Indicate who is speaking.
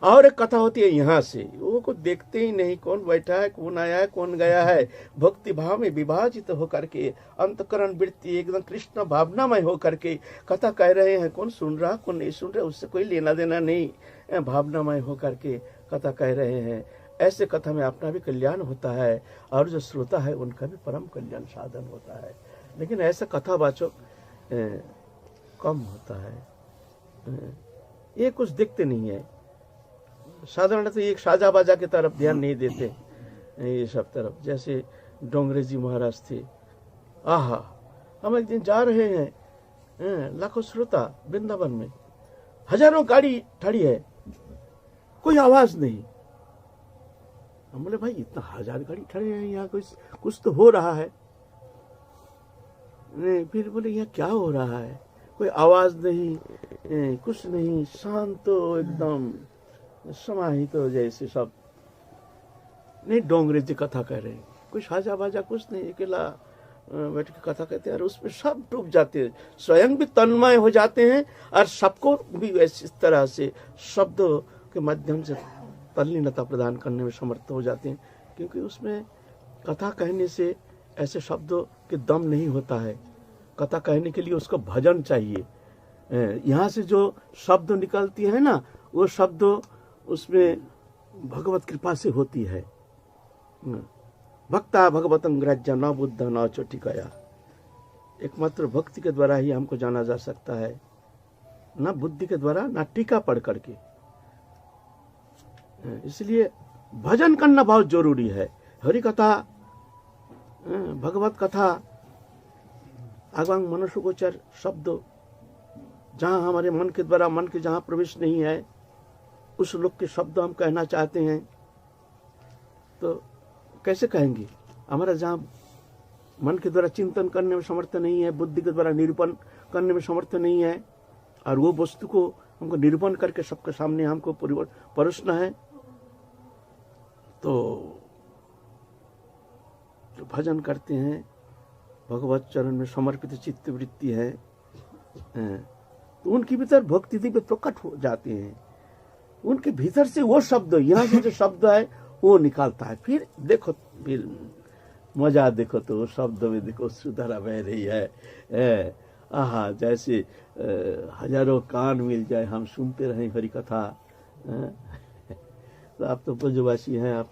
Speaker 1: और एक कथा होती है यहाँ से, वो को देखते ही नहीं कौन बैठा है, कौन आया है, कौन गया है। भक्ति भाव में विभाजित होकर के, अंतकरण वृत्ति एकदम कृष्ण भावनामय होकर के कथा कह रहे हैं। कौन सुन रहा कौन नहीं सुन रहा उससे कोई लेना देना नहीं, भावनामय होकर के कथा कह रहे हैं। ऐसे कथा में अपना भी कल्याण होता है और जो श्रोता है उनका भी परम कल्याण साधन होता है। लेकिन ऐसा कथावाचक कम होता है, ये कुछ दिखते नहीं है। साधारणतः तो एक साजा बाजा की तरफ ध्यान नहीं देते ये सब तरफ। जैसे डोंगरे जी महाराज थे, आहा हम एक दिन जा रहे हैं, लाखों श्रोता वृंदावन में, हजारों गाड़ी खड़ी है, कोई आवाज नहीं। हम बोले भाई इतना हजार गाड़ी खड़े हैं यहाँ, कुछ तो हो रहा है। नहीं, फिर बोले यहाँ क्या हो रहा है, कोई आवाज नहीं, कुछ नहीं, शांत एकदम समाहित हो जैसे सब। नहीं, डोंगरे जी कथा कह रहे हैं, कुछ हाजा बाजा कुछ नहीं, अकेला बैठ के कथा कहते हैं और उसमें सब डूब जाते हैं, स्वयं भी तन्मय हो जाते हैं और सबको भी इस तरह से शब्दों के माध्यम से तल्लीनता प्रदान करने में समर्थ हो जाते हैं। क्योंकि उसमें कथा कहने से ऐसे शब्दों के दम नहीं होता है। कथा कहने के लिए उसको भजन चाहिए। यहाँ से जो शब्द निकलती है ना, वो शब्द उसमें भगवत कृपा से होती है। भक्ता भगवतं ग्राह्य न बुद्ध न चोटी गया। एकमात्र भक्ति के द्वारा ही हमको जाना जा सकता है, ना बुद्धि के द्वारा, ना टीका पढ़ करके। इसलिए भजन करना बहुत जरूरी है। हरि कथा, भगवत कथा, आगवांग मनुष्यगोचर शब्द जहाँ हमारे मन के द्वारा, मन के जहाँ प्रवेश नहीं है, उस लोग के शब्द हम कहना चाहते हैं तो कैसे कहेंगे? हमारा जहाँ मन के द्वारा चिंतन करने में समर्थ नहीं है, बुद्धि के द्वारा निरूपण करने में समर्थ नहीं है, और वो वस्तु को हमको निरूपण करके सबके सामने हमको परोसना है, तो जो भजन करते हैं, भगवत चरण में समर्पित चित्त वृत्ति है, तो उनके भीतर भक्ति दिव्य प्रकट हो जाते हैं। उनके भीतर से वो शब्द, यहाँ से जो शब्द है वो निकालता है। फिर देखो, फिर मजा देखो, तो शब्द में देखो सुधारा बह रही है। आहा, जैसे हजारों कान मिल जाए, हम सुनते रहें हरि कथा। तो आप तो ब्रजवासी हैं, आप